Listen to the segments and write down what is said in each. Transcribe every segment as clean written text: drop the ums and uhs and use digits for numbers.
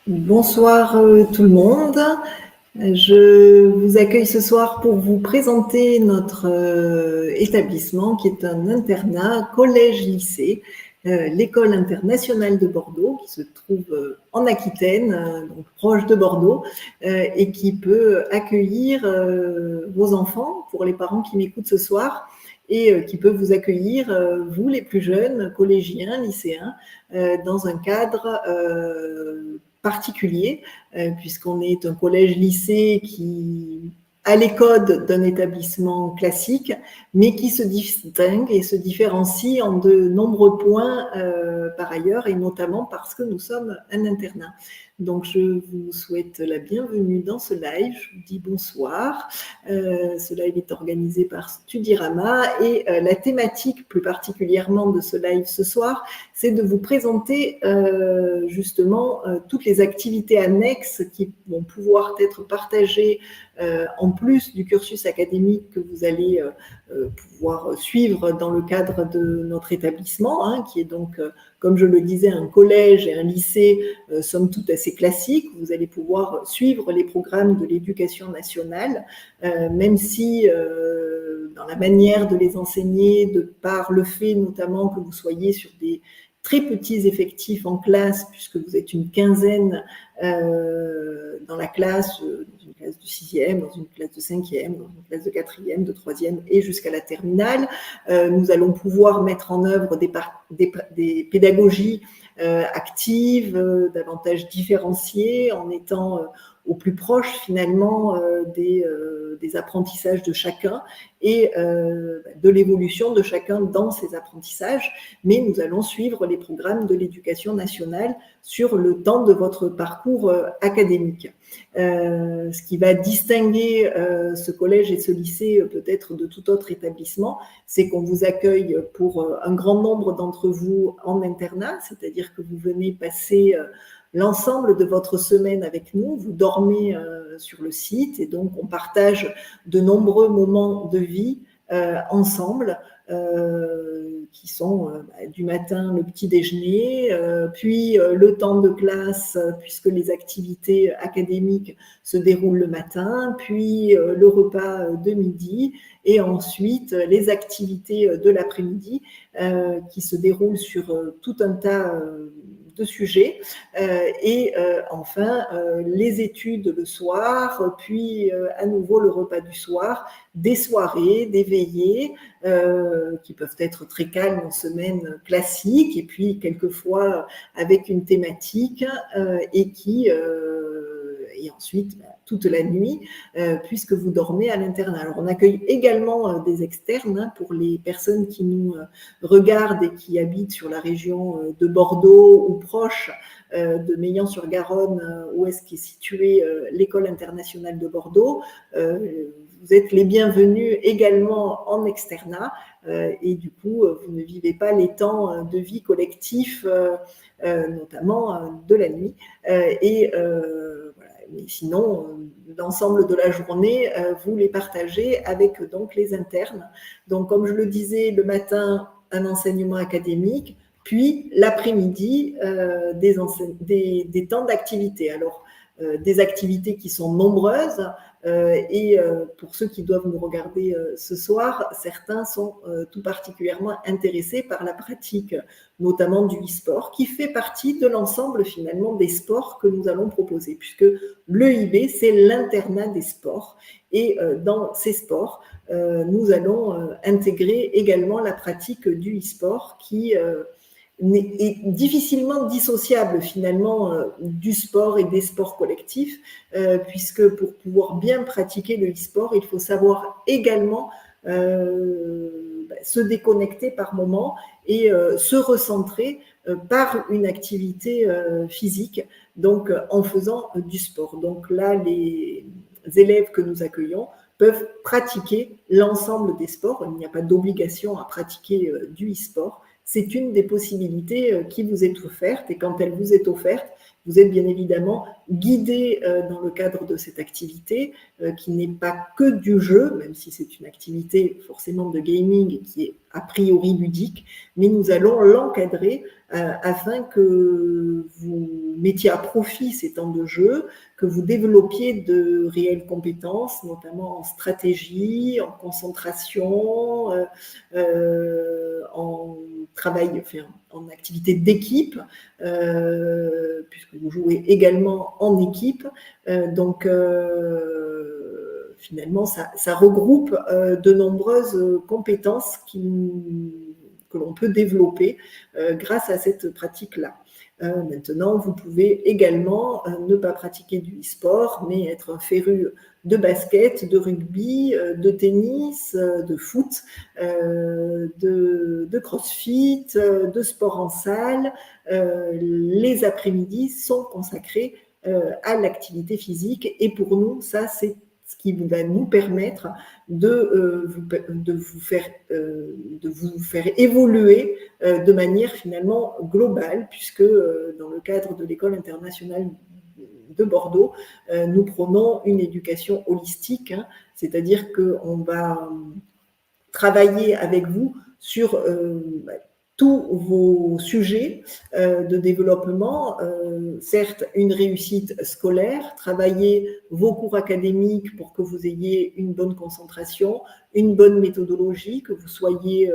Bonsoir tout le monde. Je vous accueille ce soir pour vous présenter notre établissement qui est un internat collège-lycée, l'école internationale de Bordeaux qui se trouve en Aquitaine, donc proche de Bordeaux, et qui peut accueillir vos enfants, pour les parents qui m'écoutent ce soir, et qui peut vous accueillir, vous les plus jeunes, collégiens, lycéens, dans un cadre particulier, puisqu'on est un collège-lycée qui a les codes d'un établissement classique, mais qui se distingue et se différencie en de nombreux points par ailleurs, et notamment parce que nous sommes un internat. Donc, je vous souhaite la bienvenue dans ce live. Je vous dis bonsoir. Ce live est organisé par Studirama et la thématique plus particulièrement de ce live ce soir, c'est de vous présenter justement toutes les activités annexes qui vont pouvoir être partagées en plus du cursus académique que vous allez pouvoir suivre dans le cadre de notre établissement, qui est donc, comme je le disais, un collège et un lycée, somme toute assez classique. Vous allez pouvoir suivre les programmes de l'éducation nationale, même si dans la manière de les enseigner, de par le fait notamment que vous soyez sur des très petits effectifs en classe, puisque vous êtes une quinzaine dans la classe, dans une classe de 6e, dans une classe de 5e, dans une classe de 4e, de 3e et jusqu'à la terminale. Nous allons pouvoir mettre en œuvre des pédagogies actives, davantage différenciées, en étant au plus proche finalement des apprentissages de chacun et de l'évolution de chacun dans ces apprentissages. Mais nous allons suivre les programmes de l'éducation nationale sur le temps de votre parcours académique. Ce qui va distinguer ce collège et ce lycée peut-être de tout autre établissement, c'est qu'on vous accueille pour un grand nombre d'entre vous en internat, c'est-à-dire que vous venez passer l'ensemble de votre semaine avec nous, vous dormez sur le site et donc on partage de nombreux moments de vie ensemble, qui sont du matin le petit déjeuner, puis le temps de classe, puisque les activités académiques se déroulent le matin, puis le repas de midi, et ensuite les activités de l'après-midi qui se déroulent sur tout un tas de sujets, et enfin les études le soir, puis à nouveau le repas du soir, des soirées, des veillées qui peuvent être très calmes en semaine classique, et puis quelquefois avec une thématique, et ensuite toute la nuit, puisque vous dormez à l'internat. Alors on accueille également des externes pour les personnes qui nous regardent et qui habitent sur la région de Bordeaux ou proche de Meillan-sur-Garonne, où est-ce qu'est située l'école internationale de Bordeaux. Vous êtes les bienvenus également en externat, et du coup, vous ne vivez pas les temps de vie collectif, notamment de la nuit. Voilà. Mais sinon, l'ensemble de la journée, vous les partagez avec donc les internes. Donc, comme je le disais, le matin, un enseignement académique, puis l'après-midi, des temps d'activité. Alors, des activités qui sont nombreuses, et pour ceux qui doivent nous regarder ce soir, certains sont tout particulièrement intéressés par la pratique, notamment du e-sport, qui fait partie de l'ensemble finalement des sports que nous allons proposer, puisque l'EIB, c'est l'internat des sports, et dans ces sports, nous allons intégrer également la pratique du e-sport qui est difficilement dissociable finalement du sport et des sports collectifs, puisque pour pouvoir bien pratiquer le e-sport, il faut savoir également se déconnecter par moment et se recentrer par une activité physique, donc en faisant du sport. Donc là, les élèves que nous accueillons peuvent pratiquer l'ensemble des sports. Il n'y a pas d'obligation à pratiquer du e-sport. c'est une des possibilités qui vous est offerte. Et quand elle vous est offerte, vous êtes bien évidemment guidé dans le cadre de cette activité qui n'est pas que du jeu, même si c'est une activité forcément de gaming qui est a priori ludique, mais nous allons l'encadrer afin que vous mettiez à profit ces temps de jeu, que vous développiez de réelles compétences, notamment en stratégie, en concentration, en travail, enfin, en activité d'équipe, puisque vous jouez également en équipe. Donc, finalement, ça regroupe de nombreuses compétences que l'on peut développer grâce à cette pratique-là. Maintenant, vous pouvez également ne pas pratiquer du e-sport, mais être un féru de basket, de rugby, de tennis, de foot, de crossfit, de sport en salle. Les après-midi sont consacrés à l'activité physique et pour nous, ça, c'est ce qui va nous permettre de vous faire évoluer de manière finalement globale, puisque dans le cadre de l'École internationale de Bordeaux, nous prônons une éducation holistique, hein, c'est-à-dire qu'on va travailler avec vous sur tous vos sujets de développement, certes une réussite scolaire, travailler vos cours académiques pour que vous ayez une bonne concentration, une bonne méthodologie, que vous soyez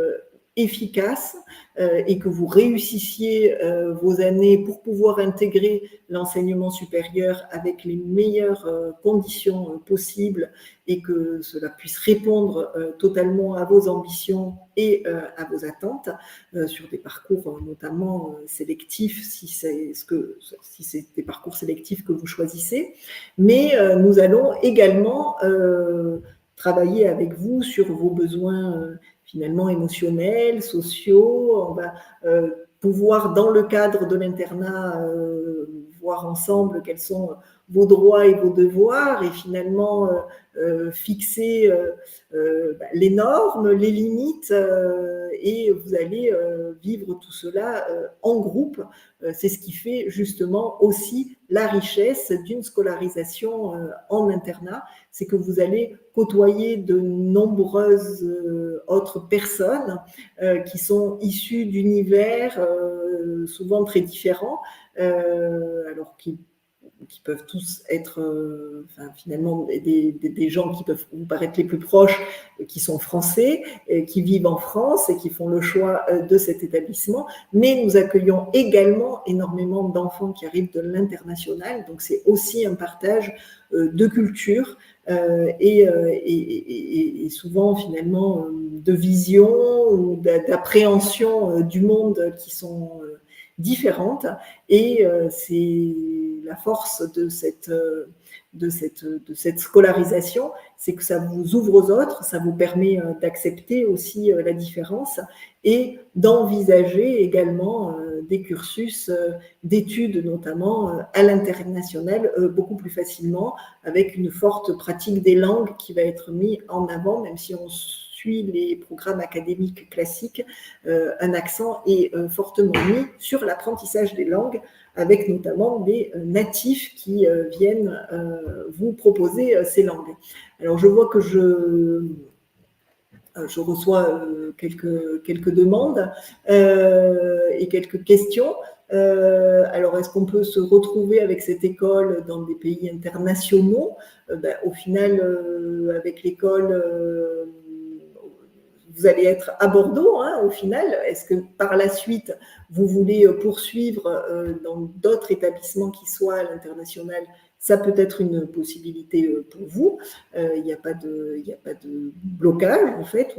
efficace et que vous réussissiez vos années pour pouvoir intégrer l'enseignement supérieur avec les meilleures conditions possibles et que cela puisse répondre totalement à vos ambitions et à vos attentes sur des parcours notamment sélectifs si c'est des parcours sélectifs que vous choisissez. Mais nous allons également travailler avec vous sur vos besoins finalement émotionnels, sociaux. On va pouvoir, dans le cadre de l'internat, voir ensemble quels sont vos droits et vos devoirs et finalement fixer les normes, les limites et vous allez vivre tout cela en groupe. C'est ce qui fait justement aussi la richesse d'une scolarisation en internat, c'est que vous allez côtoyer de nombreuses autres personnes qui sont issues d'univers souvent très différents, alors qui peuvent tous être finalement des gens qui peuvent vous paraître les plus proches, qui sont français, qui vivent en France et qui font le choix de cet établissement. Mais nous accueillons également énormément d'enfants qui arrivent de l'international, donc c'est aussi un partage de culture et souvent finalement de vision ou d'appréhension du monde qui sont différentes et c'est la force de cette scolarisation, c'est que ça vous ouvre aux autres, ça vous permet d'accepter aussi la différence et d'envisager également des cursus d'études, notamment à l'international, beaucoup plus facilement, avec une forte pratique des langues qui va être mise en avant, même si on suit les programmes académiques classiques, un accent est fortement mis sur l'apprentissage des langues, avec notamment des natifs qui viennent vous proposer ces langues. Alors, je vois que je reçois quelques demandes et quelques questions. Alors, est-ce qu'on peut se retrouver avec cette école dans des pays internationaux ? Au final, avec l'école, vous allez être à Bordeaux, hein, au final. Est-ce que par la suite, vous voulez poursuivre dans d'autres établissements qui soient à l'international ? Ça peut être une possibilité pour vous. Il n'y a pas de blocage, en fait,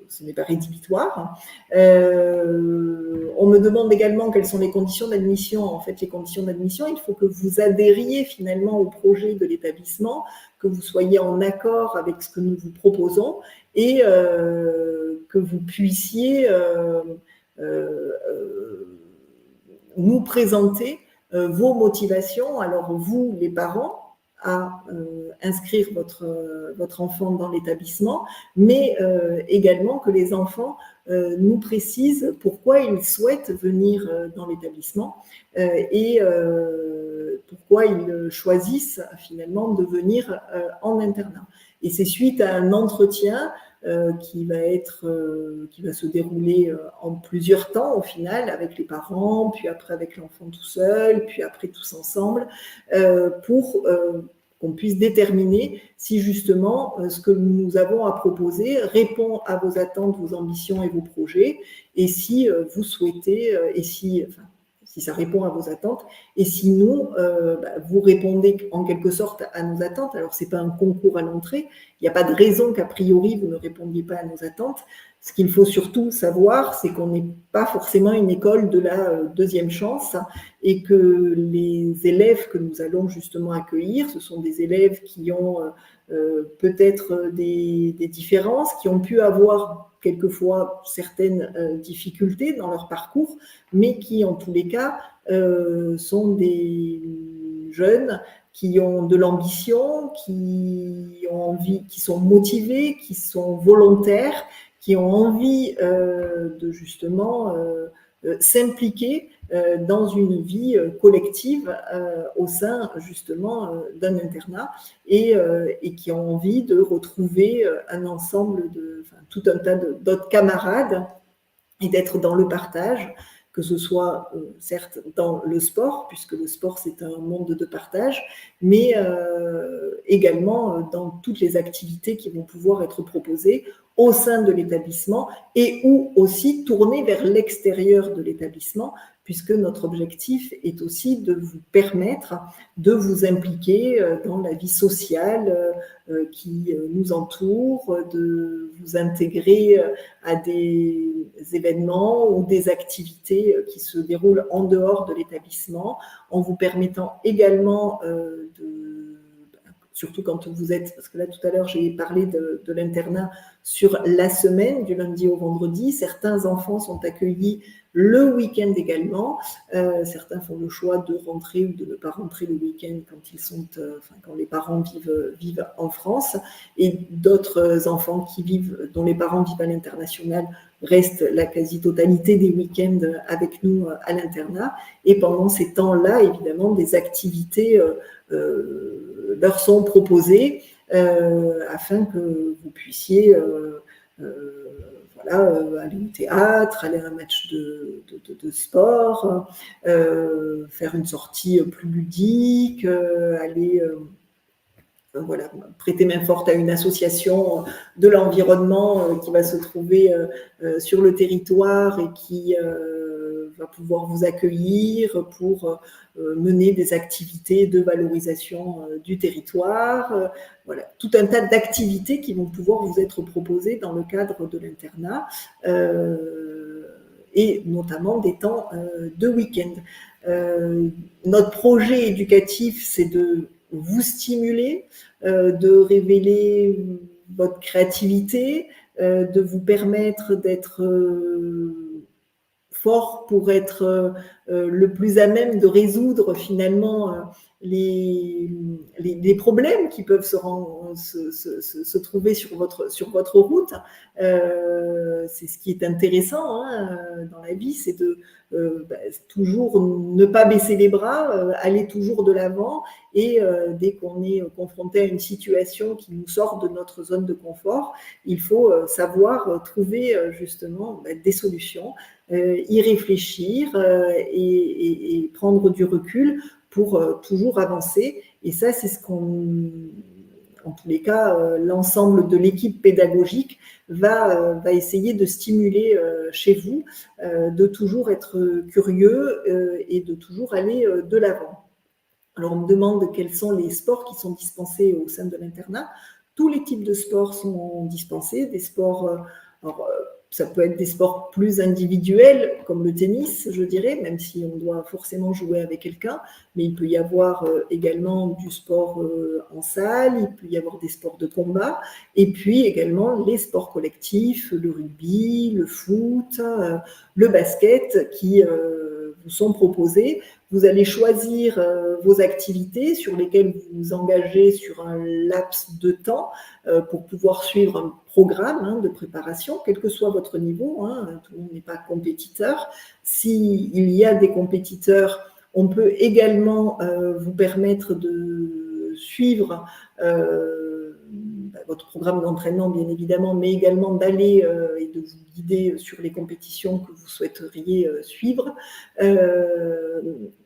ce n'est pas rédhibitoire. On me demande également quelles sont les conditions d'admission. En fait, les conditions d'admission, il faut que vous adhériez finalement au projet de l'établissement, que vous soyez en accord avec ce que nous vous proposons et que vous puissiez nous présenter vos motivations, alors vous, les parents, à inscrire votre enfant dans l'établissement, mais également que les enfants nous précisent pourquoi ils souhaitent venir dans l'établissement et pourquoi ils choisissent finalement de venir en internat. Et c'est suite à un entretien qui va se dérouler en plusieurs temps au final, avec les parents, puis après avec l'enfant tout seul, puis après tous ensemble, pour qu'on puisse déterminer si justement ce que nous avons à proposer répond à vos attentes, vos ambitions et vos projets, et si vous souhaitez, et si ça répond à vos attentes, et sinon, vous répondez en quelque sorte à nos attentes. Alors, ce n'est pas un concours à l'entrée, il n'y a pas de raison qu'a priori vous ne répondiez pas à nos attentes. Ce qu'il faut surtout savoir, c'est qu'on n'est pas forcément une école de la deuxième chance et que les élèves que nous allons justement accueillir, ce sont des élèves qui ont peut-être des différences, qui ont pu avoir quelquefois certaines difficultés dans leur parcours, mais qui en tous les cas sont des jeunes qui ont de l'ambition, qui ont envie, qui sont motivés, qui sont volontaires, qui ont envie de justement s'impliquer dans une vie collective au sein justement d'un internat et qui ont envie de retrouver un ensemble tout un tas d'autres camarades et d'être dans le partage, que ce soit certes dans le sport, puisque le sport c'est un monde de partage, mais également dans toutes les activités qui vont pouvoir être proposées au sein de l'établissement et ou aussi tourner vers l'extérieur de l'établissement, puisque notre objectif est aussi de vous permettre de vous impliquer dans la vie sociale qui nous entoure, de vous intégrer à des événements ou des activités qui se déroulent en dehors de l'établissement, en vous permettant également surtout quand vous êtes, parce que là tout à l'heure j'ai parlé de l'internat sur la semaine, du lundi au vendredi, certains enfants sont accueillis le week-end également, certains font le choix de rentrer ou de ne pas rentrer le week-end quand les parents vivent en France, et d'autres enfants dont les parents vivent à l'international restent la quasi-totalité des week-ends avec nous à l'internat, et pendant ces temps-là, évidemment, des activités leur sont proposées afin que vous puissiez aller au théâtre, aller à un match de sport, faire une sortie plus ludique, aller prêter main forte à une association de l'environnement qui va se trouver sur le territoire et qui va pouvoir vous accueillir pour mener des activités de valorisation du territoire. Voilà, tout un tas d'activités qui vont pouvoir vous être proposées dans le cadre de l'internat et notamment des temps de week-end. Notre projet éducatif, c'est de vous stimuler, de révéler votre créativité, de vous permettre d'être fort pour être le plus à même de résoudre finalement les problèmes qui peuvent se trouver sur votre route. C'est ce qui est intéressant dans la vie, c'est de toujours ne pas baisser les bras, aller toujours de l'avant, et dès qu'on est confronté à une situation qui nous sort de notre zone de confort, il faut savoir trouver justement des solutions, y réfléchir et prendre du recul pour toujours avancer. Et ça, c'est ce en tous les cas, l'ensemble de l'équipe pédagogique va essayer de stimuler chez vous, de toujours être curieux et de toujours aller de l'avant. Alors, on me demande quels sont les sports qui sont dispensés au sein de l'internat. Tous les types de sports sont dispensés, des sports... ça peut être des sports plus individuels, comme le tennis, je dirais, même si on doit forcément jouer avec quelqu'un, mais il peut y avoir également du sport en salle, il peut y avoir des sports de combat, et puis également les sports collectifs, le rugby, le foot, le basket, qui vous sont proposées. Vous allez choisir vos activités sur lesquelles vous vous engagez sur un laps de temps pour pouvoir suivre un programme de préparation, quel que soit votre niveau. Tout le monde n'est pas compétiteur. S'il y a des compétiteurs, on peut également vous permettre de suivre votre programme d'entraînement, bien évidemment, mais également d'aller et de vous guider sur les compétitions que vous souhaiteriez suivre.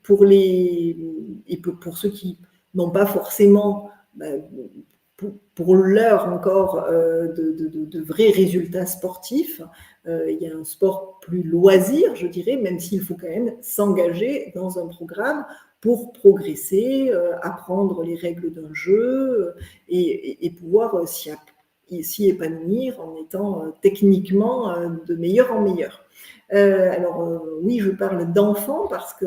Pour ceux qui n'ont pas forcément, pour l'heure encore, de vrais résultats sportifs, il y a un sport plus loisir, je dirais, même s'il faut quand même s'engager dans un programme pour progresser, apprendre les règles d'un jeu et pouvoir s'y épanouir en étant techniquement de meilleur en meilleur. Oui, je parle d'enfants parce que,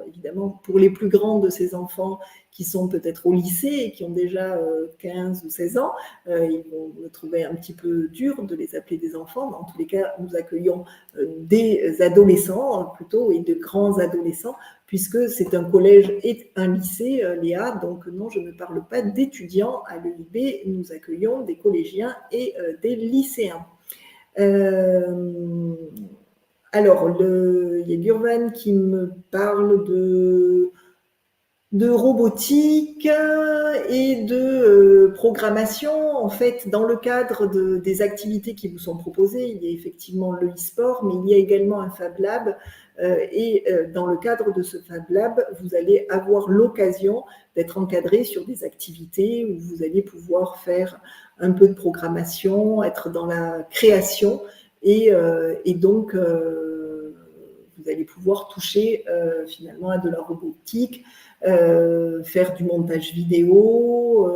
évidemment, pour les plus grands de ces enfants qui sont peut-être au lycée et qui ont déjà 15 ou 16 ans, ils vont le trouver un petit peu dur de les appeler des enfants. Dans tous les cas, nous accueillons des adolescents plutôt et de grands adolescents puisque c'est un collège et un lycée, Léa. Donc non, je ne parle pas d'étudiants à l'EIB. Nous accueillons des collégiens et des lycéens. Alors, il y a Gurvan qui me parle de robotique et de programmation. En fait, dans le cadre des activités qui vous sont proposées, il y a effectivement le e-sport, mais il y a également un Fab Lab. Dans le cadre de ce Fab Lab, vous allez avoir l'occasion d'être encadré sur des activités où vous allez pouvoir faire un peu de programmation, être dans la création et donc vous allez pouvoir toucher finalement à de la robotique, faire du montage vidéo,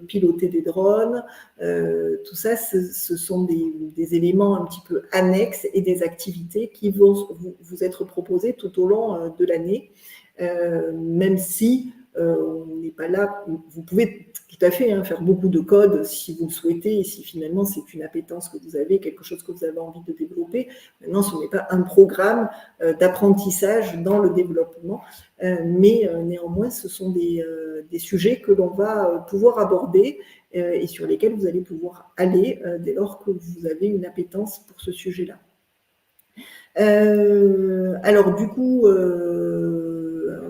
piloter des drones, tout ça, ce sont des éléments un petit peu annexes et des activités qui vont vous être proposées tout au long de l'année, même si on n'est pas là. Vous pouvez tout à fait faire beaucoup de code si vous le souhaitez et si finalement c'est une appétence que vous avez, quelque chose que vous avez envie de développer. Maintenant, ce n'est pas un programme d'apprentissage dans le développement, mais néanmoins, ce sont des sujets que l'on va pouvoir aborder et sur lesquels vous allez pouvoir aller dès lors que vous avez une appétence pour ce sujet-là. Alors du coup,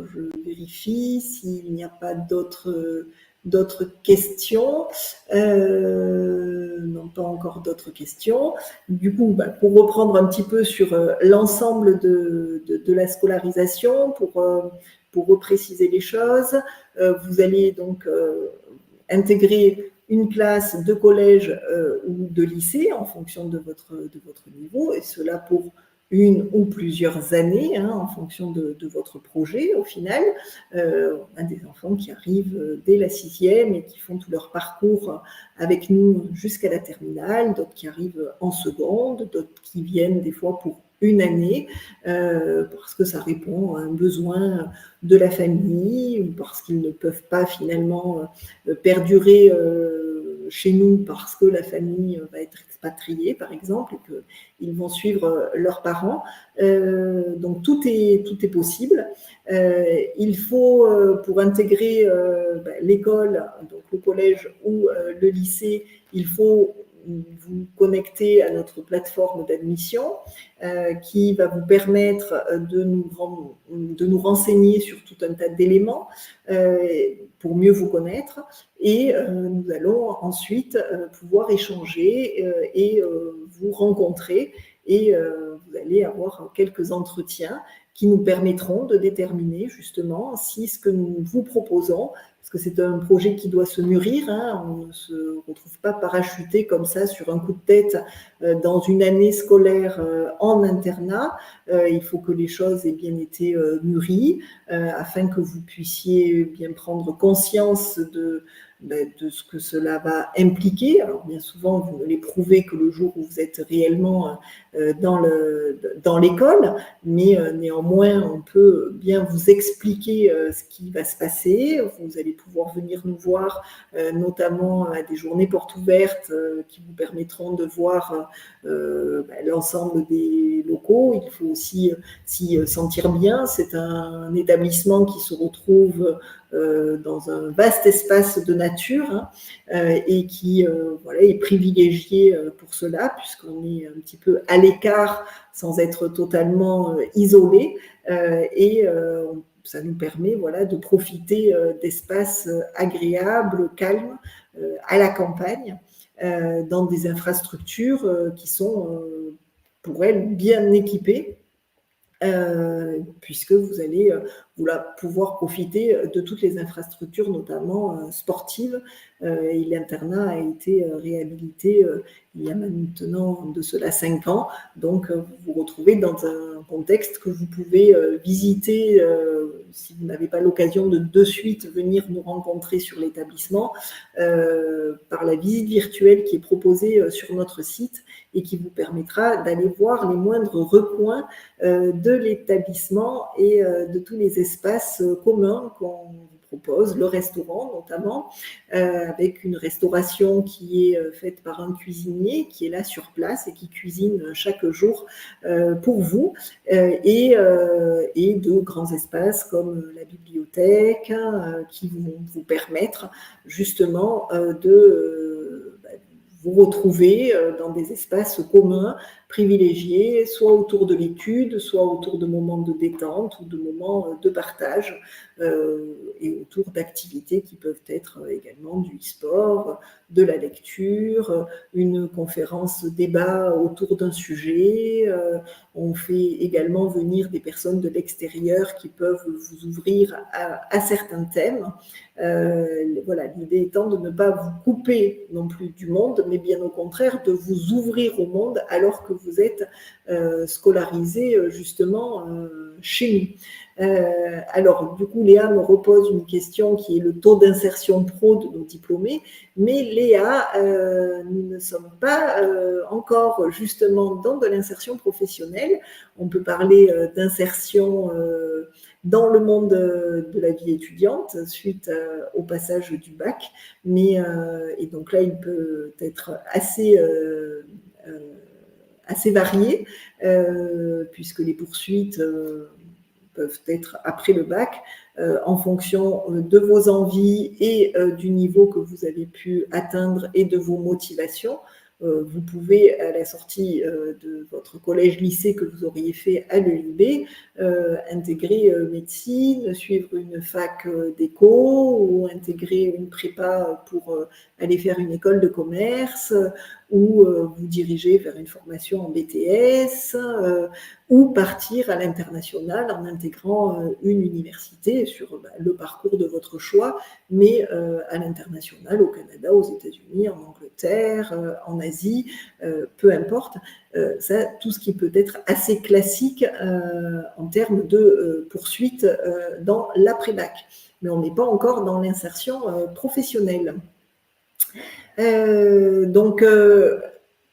je vérifie s'il n'y a pas d'autres questions. Non, pas encore d'autres questions. Du coup, pour reprendre un petit peu sur l'ensemble de la scolarisation, pour repréciser les choses, vous allez donc intégrer une classe de collège ou de lycée en fonction de votre niveau, et cela pour une ou plusieurs années, en fonction de votre projet au final. On a des enfants qui arrivent dès la 6e et qui font tout leur parcours avec nous jusqu'à la terminale, d'autres qui arrivent en seconde, d'autres qui viennent des fois pour une année, parce que ça répond à un besoin de la famille, ou parce qu'ils ne peuvent pas finalement perdurer chez nous parce que la famille va être expatriée, par exemple, et qu'ils vont suivre leurs parents. Donc tout est possible. Il faut, pour intégrer l'école, donc le collège ou le lycée, il faut vous connecter à notre plateforme d'admission qui va vous permettre de nous renseigner sur tout un tas d'éléments pour mieux vous connaître, et nous allons ensuite pouvoir échanger et vous rencontrer, et vous allez avoir quelques entretiens qui nous permettront de déterminer justement si ce que nous vous proposons, parce que c'est un projet qui doit se mûrir, on ne se retrouve pas parachuté comme ça sur un coup de tête dans une année scolaire en internat. Il faut que les choses aient bien été mûries afin que vous puissiez bien prendre conscience de ce que cela va impliquer. Alors bien souvent, vous ne l'éprouvez que le jour où vous êtes réellement dans l'école, mais néanmoins, on peut bien vous expliquer ce qui va se passer. Vous allez pouvoir venir nous voir, notamment à des journées portes ouvertes qui vous permettront de voir l'ensemble des locaux. Il faut aussi s'y sentir bien. C'est un établissement qui se retrouve dans un vaste espace de nature, hein, et qui est privilégié pour cela, puisqu'on est un petit peu à l'écart sans être totalement isolé, et ça nous permet de profiter d'espaces agréables, calmes, à la campagne, dans des infrastructures qui sont pour elles bien équipées, puisque vous allez pouvoir profiter de toutes les infrastructures, notamment sportives. Et l'internat a été réhabilité il y a maintenant de cela 5 ans. Donc, vous vous retrouvez dans un contexte que vous pouvez visiter si vous n'avez pas l'occasion de suite venir nous rencontrer sur l'établissement, par la visite virtuelle qui est proposée sur notre site et qui vous permettra d'aller voir les moindres recoins de l'établissement et de tous les espaces communs qu'on vous propose, le restaurant notamment, avec une restauration qui est faite par un cuisinier qui est là sur place et qui cuisine chaque jour pour vous, et de grands espaces comme la bibliothèque, qui vont vous permettre justement de vous retrouver dans des espaces communs, privilégiés, soit autour de l'étude, soit autour de moments de détente ou de moments de partage, et autour d'activités qui peuvent être également du e-sport, de la lecture, une conférence débat autour d'un sujet. On fait également venir des personnes de l'extérieur qui peuvent vous ouvrir à certains thèmes. L'idée étant de ne pas vous couper non plus du monde, mais bien au contraire de vous ouvrir au monde alors que vous êtes scolarisé justement chez nous. Alors, du coup, Léa me repose une question qui est le taux d'insertion pro de nos diplômés, mais Léa, nous ne sommes pas encore justement dans de l'insertion professionnelle. On peut parler d'insertion dans le monde de la vie étudiante suite au passage du bac, mais et donc là, il peut être assez varié, puisque les poursuites peuvent être après le bac, en fonction de vos envies et du niveau que vous avez pu atteindre et de vos motivations. Vous pouvez, à la sortie de votre collège-lycée que vous auriez fait à l'EUB, intégrer médecine, suivre une fac d'éco ou intégrer une prépa pour aller faire une école de commerce, ou vous diriger vers une formation en BTS, ou partir à l'international en intégrant une université sur le parcours de votre choix, mais à l'international, au Canada, aux États-Unis, en Angleterre, en Asie, peu importe. Ça, tout ce qui peut être assez classique en termes de poursuite dans l'après-bac. Mais on n'est pas encore dans l'insertion professionnelle. Donc,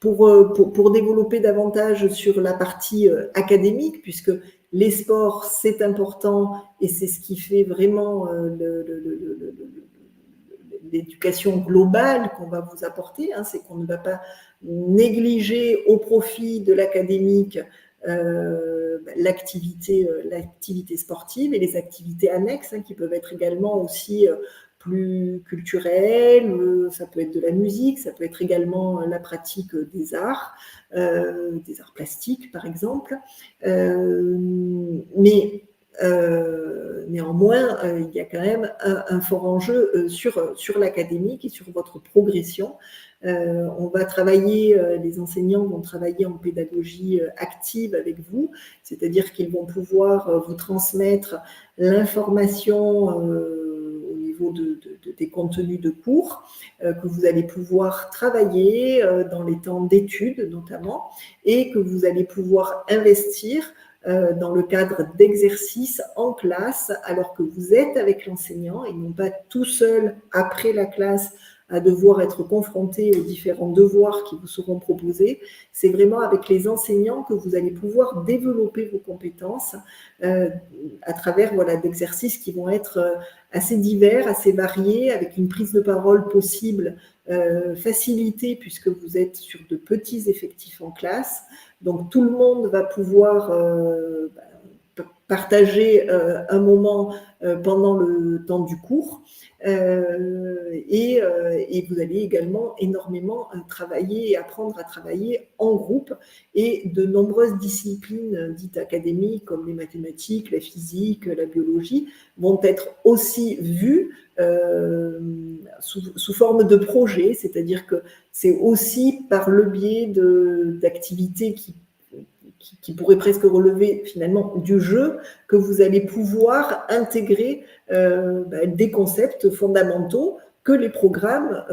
pour développer davantage sur la partie académique, puisque les sports, c'est important et c'est ce qui fait vraiment l'éducation globale qu'on va vous apporter, hein, c'est qu'on ne va pas négliger au profit de l'académique l'activité sportive et les activités annexes, hein, qui peuvent être également aussi plus culturelles, ça peut être de la musique, ça peut être également la pratique des arts plastiques par exemple, mais néanmoins, il y a quand même un fort enjeu sur l'académique et sur votre progression. On va travailler, les enseignants vont travailler en pédagogie active avec vous, c'est-à-dire qu'ils vont pouvoir vous transmettre l'information au niveau des contenus de cours, que vous allez pouvoir travailler dans les temps d'études notamment, et que vous allez pouvoir investir dans le cadre d'exercices en classe, alors que vous êtes avec l'enseignant et non pas tout seul après la classe à devoir être confronté aux différents devoirs qui vous seront proposés. C'est vraiment avec les enseignants que vous allez pouvoir développer vos compétences à travers d'exercices qui vont être assez divers, assez variés, avec une prise de parole possible facilité puisque vous êtes sur de petits effectifs en classe. Donc tout le monde va pouvoir partager un moment pendant le temps du cours et vous allez également énormément travailler et apprendre à travailler en groupe, et de nombreuses disciplines dites académiques comme les mathématiques, la physique, la biologie vont être aussi vues sous forme de projet, c'est-à-dire que c'est aussi par le biais d'activités qui pourrait presque relever finalement du jeu, que vous allez pouvoir intégrer des concepts fondamentaux que les programmes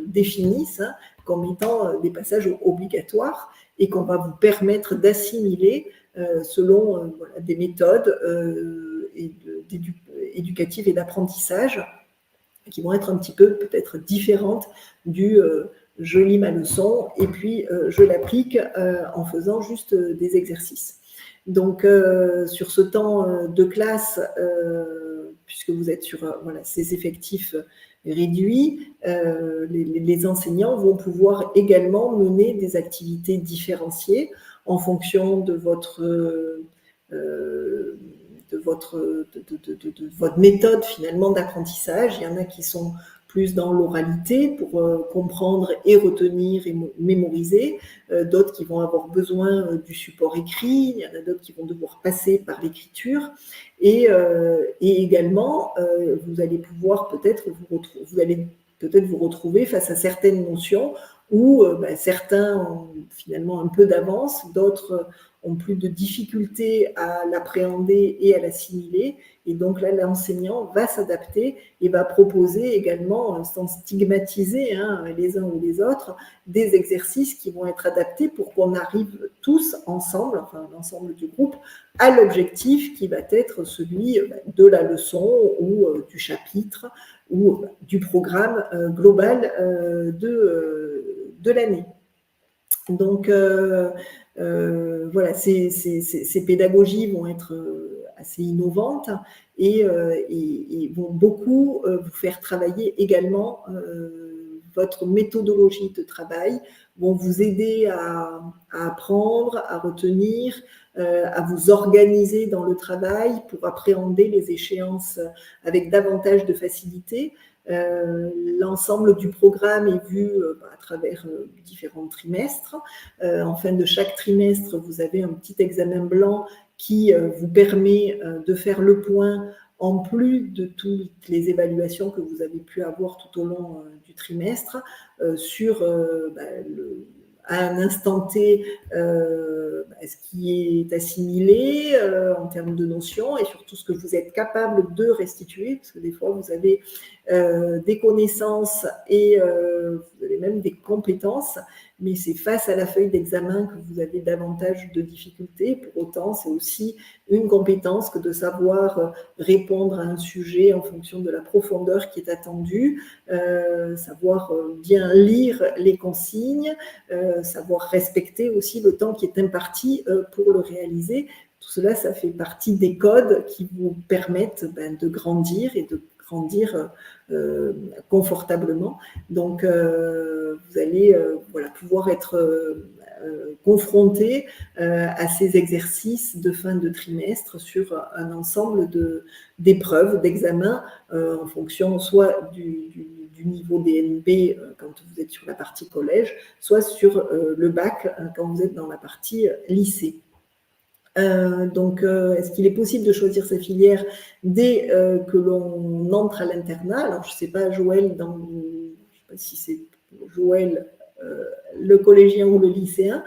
définissent comme étant des passages obligatoires et qu'on va vous permettre d'assimiler selon des méthodes éducatives et d'apprentissage qui vont être un petit peu peut-être différentes du je lis ma leçon et puis je l'applique en faisant juste des exercices. Donc, sur ce temps de classe, puisque vous êtes sur ces effectifs réduits, les enseignants vont pouvoir également mener des activités différenciées en fonction de votre méthode finalement d'apprentissage. Il y en a qui sont plus dans l'oralité pour comprendre et retenir et mémoriser, d'autres qui vont avoir besoin du support écrit, il y en a d'autres qui vont devoir passer par l'écriture, et également vous allez pouvoir peut-être vous retrouver face à certaines notions où certains ont finalement un peu d'avance, d'autres ont plus de difficultés à l'appréhender et à l'assimiler. Et donc là, l'enseignant va s'adapter et va proposer également, sans stigmatiser les uns ou les autres, des exercices qui vont être adaptés pour qu'on arrive tous ensemble, enfin l'ensemble du groupe, à l'objectif qui va être celui de la leçon ou du chapitre ou du programme global de l'année. Donc, voilà, ces pédagogies vont être assez innovantes et vont beaucoup vous faire travailler également votre méthodologie de travail, vont vous aider à apprendre, à retenir, à vous organiser dans le travail pour appréhender les échéances avec davantage de facilité. L'ensemble du programme est vu à travers différents trimestres. En fin de chaque trimestre, vous avez un petit examen blanc qui vous permet de faire le point en plus de toutes les évaluations que vous avez pu avoir tout au long du trimestre sur à un instant T ce qui est assimilé en termes de notions et surtout ce que vous êtes capable de restituer, parce que des fois vous avez des connaissances et vous avez même des compétences, mais c'est face à la feuille d'examen que vous avez davantage de difficultés. Pour autant, c'est aussi une compétence que de savoir répondre à un sujet en fonction de la profondeur qui est attendue, savoir bien lire les consignes, savoir respecter aussi le temps qui est imparti pour le réaliser. Tout cela, ça fait partie des codes qui vous permettent de grandir et de grandir confortablement. Donc, vous allez pouvoir être confronté à ces exercices de fin de trimestre sur un ensemble d'épreuves, d'examens en fonction soit du niveau DNB quand vous êtes sur la partie collège, soit sur le bac quand vous êtes dans la partie lycée. Donc, est-ce qu'il est possible de choisir sa filière dès que l'on entre à l'internat? Alors, je ne sais pas, Joël, je ne sais pas si c'est Joël le collégien ou le lycéen,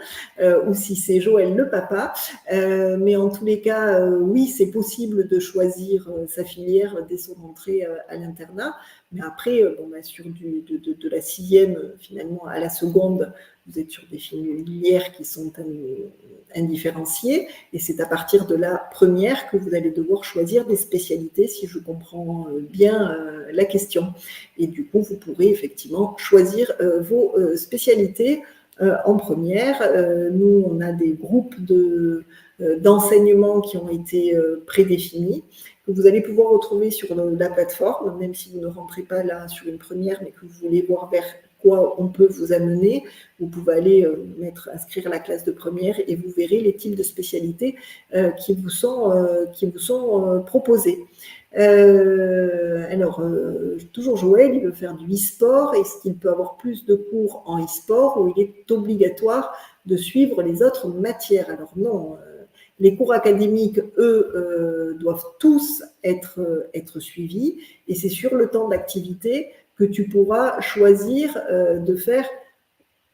ou si c'est Joël le papa, mais en tous les cas, oui, c'est possible de choisir sa filière dès son entrée à l'internat, mais après, sur de la 6e finalement à la seconde, vous êtes sur des filières qui sont indifférenciées, et c'est à partir de la première que vous allez devoir choisir des spécialités, si je comprends bien la question. Et du coup, vous pourrez effectivement choisir vos spécialités en première. Nous, on a des groupes d'enseignement qui ont été prédéfinis, que vous allez pouvoir retrouver sur la plateforme, même si vous ne rentrez pas là sur une première, mais que vous voulez voir vers quoi on peut vous amener. Vous pouvez aller inscrire la classe de première et vous verrez les types de spécialités qui vous sont proposés. Toujours Joël, il veut faire du e-sport. Est-ce qu'il peut avoir plus de cours en e-sport ou il est obligatoire de suivre les autres matières? Alors non, les cours académiques, eux, doivent tous être suivis et c'est sur le temps d'activité que tu pourras choisir de faire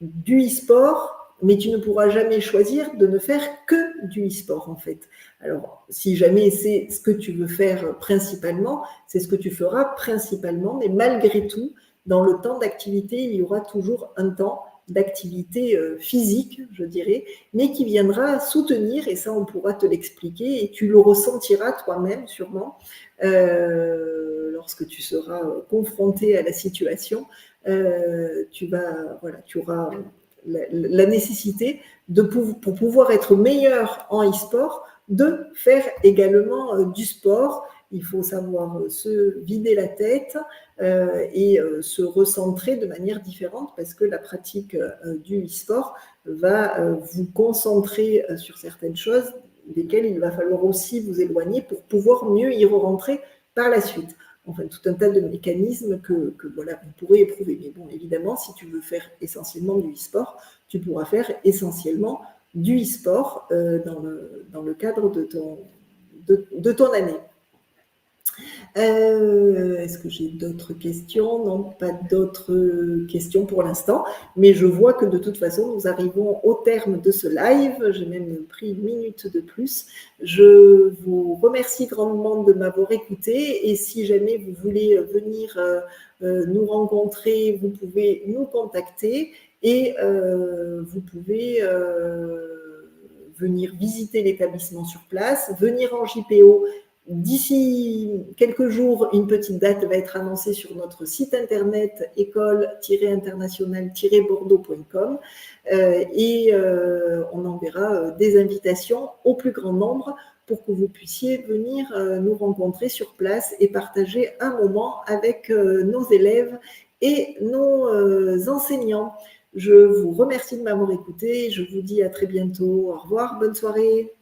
du e-sport, mais tu ne pourras jamais choisir de ne faire que du e-sport en fait. Alors, si jamais c'est ce que tu veux faire principalement, c'est ce que tu feras principalement, mais malgré tout, dans le temps d'activité, il y aura toujours un temps d'activité physique, je dirais, mais qui viendra soutenir, et ça on pourra te l'expliquer, et tu le ressentiras toi-même sûrement, lorsque tu seras confronté à la situation, tu auras la nécessité pour pouvoir être meilleur en e-sport, de faire également du sport. Il faut savoir se vider la tête et se recentrer de manière différente parce que la pratique du e-sport va vous concentrer sur certaines choses desquelles il va falloir aussi vous éloigner pour pouvoir mieux y rentrer par la suite. Enfin, tout un tas de mécanismes que voilà, vous pourrez éprouver. Mais bon, évidemment, si tu veux faire essentiellement du e-sport, tu pourras faire essentiellement du e-sport dans le cadre de ton année. Est-ce que j'ai d'autres questions? Non, pas d'autres questions pour l'instant, mais je vois que de toute façon, nous arrivons au terme de ce live. J'ai même pris une minute de plus. Je vous remercie grandement de m'avoir écouté et si jamais vous voulez venir nous rencontrer, vous pouvez nous contacter et vous pouvez venir visiter l'établissement sur place, venir en JPO. D'ici quelques jours, une petite date va être annoncée sur notre site internet école-international-bordeaux.com et on enverra des invitations au plus grand nombre pour que vous puissiez venir nous rencontrer sur place et partager un moment avec nos élèves et nos enseignants. Je vous remercie de m'avoir écouté. Je vous dis à très bientôt. Au revoir, bonne soirée.